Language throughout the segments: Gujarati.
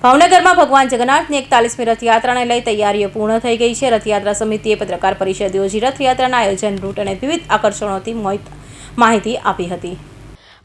ભાવનગરમાં ભગવાન જગન્નાથની 41મી રથયાત્રાને લઈ તૈયારીઓ પૂર્ણ થઈ ગઈ છે। રથયાત્રા સમિતિએ પત્રકાર પરિષદ યોજી રથયાત્રાના આયોજન, રૂટ અને વિવિધ આકર્ષણોથી માહિતી આપી હતી।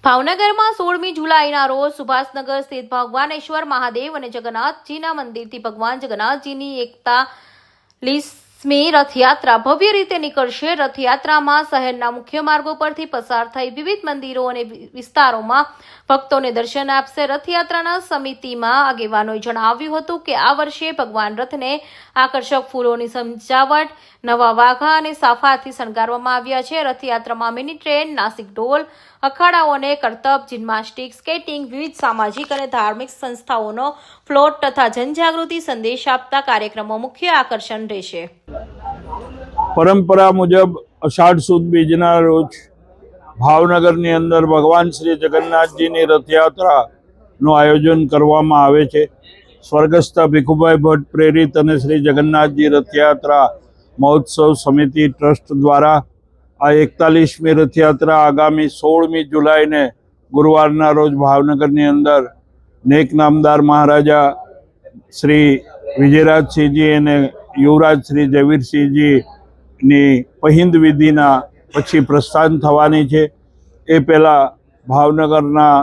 ભાવનગરમાં 16મી જુલાઈના રોજ સુભાષનગર સ્થિત ભગવાનેશ્વર મહાદેવ અને જગન્નાથજીના મંદિરથી ભગવાન જગન્નાથજીની 41મી રથયાત્રા ભવ્ય રીતે નીકળશે। રથયાત્રામાં શહેરના મુખ્ય માર્ગો પરથી પસાર થઈ વિવિધ મંદિરો અને વિસ્તારોમાં ભક્તોને દર્શન આપશે। રથયાત્રાના સમિતિમાં આગેવાનોએ જણાવ્યું હતું કે આ વર્ષે ભગવાન રથને આકર્ષક ફૂલોની સજાવટ, નવા વાઘા અને સાફાથી શણગારવામાં આવ્યા છે। રથયાત્રામાં મિની ટ્રેન, નાસિક ઢોલ, અખાડાઓ અને કરતબ, જિમ્નાસ્ટિક, સ્કેટિંગ, વિવિધ સામાજિક અને ધાર્મિક સંસ્થાઓનો ફ્લોટ તથા જનજાગૃતિ સંદેશ આપતા કાર્યક્રમો મુખ્ય આકર્ષણ રહેશે। પરંપરા મુજબ અષાઢ સુદ બીજના રોજ ભાવનગરની અંદર ભગવાન શ્રી જગન્નાથજીની રથયાત્રાનું આયોજન કરવામાં આવે છે। સ્વર્ગસ્થ ભીખુભાઈ ભટ્ટ પ્રેરિત અને શ્રી જગન્નાથજી રથયાત્રા મહોત્સવ સમિતિ ટ્રસ્ટ દ્વારા આ 41મી રથયાત્રા આગામી 16મી જુલાઈને ગુરુવારના રોજ ભાવનગરની અંદર નેક નામદાર મહારાજા શ્રી વિજયરાજસિંહજી અને યુવરાજ શ્રી જયવીરસિંહજીની પહિંદ વિધિના પછી પ્રસ્થાન થવાની છે। એ પહેલાં ભાવનગરના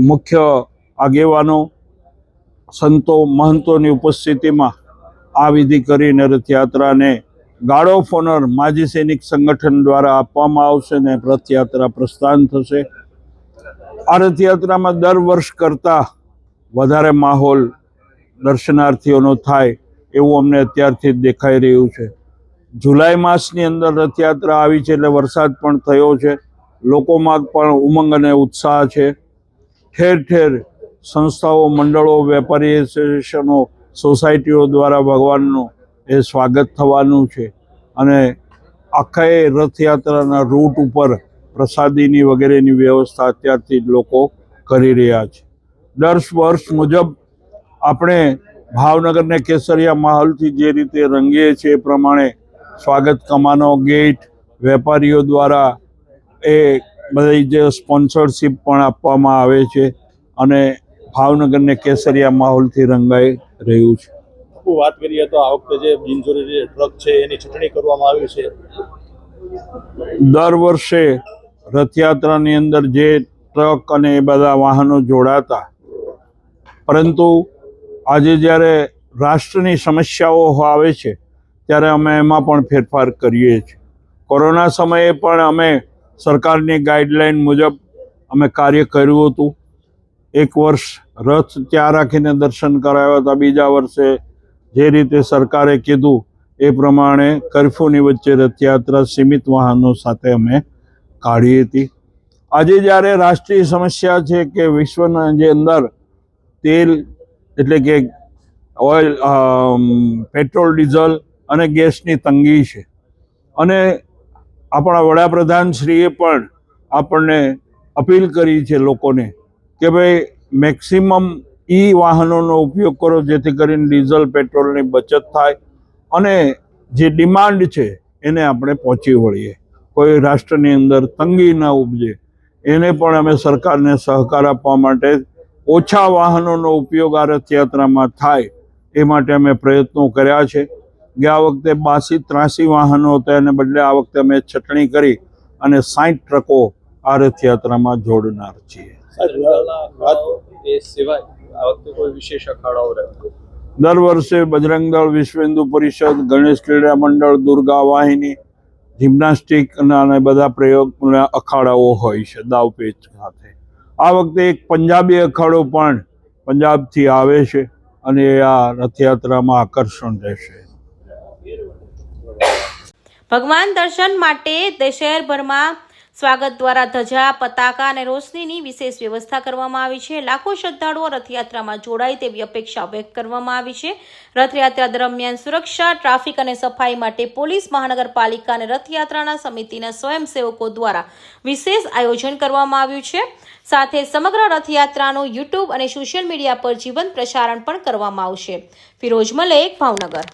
મુખ્ય આગેવાનો, સંતો, મહંતોની ઉપસ્થિતિમાં આ વિધિ કરીને રથયાત્રાને ગાર્ડ ઓફ ઓનર માજી સૈનિક સંગઠન દ્વારા આપવામાં આવશે અને રથયાત્રા પ્રસ્થાન થશે। આ રથયાત્રામાં દર વર્ષ કરતાં વધારે માહોલ દર્શનાર્થીઓનો થાય એવું અમને અત્યારથી જ દેખાઈ રહ્યું છે। જુલાઈ માસની અંદર રથયાત્રા આવી છે એટલે વરસાદ પણ થયો છે, લોકોમાં પણ ઉમંગ અને ઉત્સાહ છે। ઠેર ઠેર સંસ્થાઓ, મંડળો, વેપારી એસોસિએશનો, સોસાયટીઓ દ્વારા ભગવાનનું એ સ્વાગત થવાનું છે અને આખા રથયાત્રાના રૂટ ઉપર પ્રસાદીની વગેરેની વ્યવસ્થા અત્યારથી જ લોકો કરી રહ્યા છે। દર વર્ષ મુજબ આપણે ભાવનગરને કેસરિયા માહોલથી જે રીતે રંગીએ છીએ એ પ્રમાણે સ્વાગત કમાનો, ગેટ, વેપારીઓ દ્વારા એ બધી જે સ્પોન્સરશિપ પણ આપવામાં આવે છે અને ભાવનગરને કેસરિયા માહોલથી રંગાઈ રહ્યું છે। વાત કરીએ તો આ વખતે જે બિનજરૂરી ટ્રક છે એની છટણી કરવામાં આવી છે। દર વર્ષે રથયાત્રાની અંદર જે ટ્રક અને એ બધા વાહનો જોડાતા, પરંતુ આજે જ્યારે રાષ્ટ્રની સમસ્યાઓ આવે છે ત્યારે અમે એમાં પણ ફેરફાર કરીએ છીએ। કોરોના સમયે પણ અમે સરકારની ગાઈડલાઈન મુજબ અમે કાર્ય કર્યું હતું। એક વર્ષ રથ ત્યાં રાખીને દર્શન કરાવ્યા હતા, બીજા વર્ષે જે રીતે સરકારે કીધું એ પ્રમાણે કર્ફ્યુની વચ્ચે રથયાત્રા સીમિત વાહનો સાથે અમે કાઢી હતી। આજે જ્યારે રાષ્ટ્રીય સમસ્યા છે કે વિશ્વના જે અંદર તેલ એટલે કે ઓઇલ, પેટ્રોલ, ડીઝલ અને ગેસની તંગી છે અને આપણા વડાપ્રધાનશ્રીએ પણ આપણને અપીલ કરી છે લોકોને કે ભાઈ મેક્સિમમ વાહનોનો ઉપયોગ કરો જેથી કરીને ડીઝલ, પેટ્રોલની બચત થાય અને જે ડિમાન્ડ છે એને આપણે પહોંચી વળીએ, કોઈ રાષ્ટ્રની અંદર તંગી ન ઉપજે। એને પણ અમે સરકારને સહકાર આપવા માટે ઓછા વાહનોનો ઉપયોગ આ રથયાત્રામાં થાય એ માટે અમે પ્રયત્નો કર્યા છે। ગયા વખતે 82-83 વાહનો હતા, એને બદલે આ વખતે અમે છટણી કરી અને 60 ટ્રકો આ રથયાત્રામાં જોડનાર છીએ। દર વર્ષે બજરંગ દળ, વિશ્વ હિન્દુ પરિષદ, ગણેશ ક્રીડા મંડળ, દુર્ગા વાહિની, જિમ્નાસ્ટિક અને બધા પ્રયોગ અખાડાઓ હોય છે દાવપેચ સાથે। આ વખતે એક પંજાબી અખાડો પણ પંજાબથી આવે છે અને આ રથયાત્રામાં આકર્ષણ રહેશે। ભગવાન દર્શન માટે શહેરભરમાં સ્વાગત દ્વારા ધજા, પતાકા અને રોશનીની વિશેષ વ્યવસ્થા કરવામાં આવી છે। લાખો શ્રદ્ધાળુઓ રથયાત્રામાં જોડાય તેવી અપેક્ષા વ્યક્ત કરવામાં આવી છે। રથયાત્રા દરમિયાન સુરક્ષા, ટ્રાફિક અને સફાઈ માટે પોલીસ મહાનગરપાલિકા અને રથયાત્રાના સમિતિના સ્વયંસેવકો દ્વારા વિશેષ આયોજન કરવામાં આવ્યું છે। સાથે સમગ્ર રથયાત્રાનું યુટ્યુબ અને સોશિયલ મીડિયા પર જીવંત પ્રસારણ પણ કરવામાં આવશે। ફિરોઝ મલેક, ભાવનગર।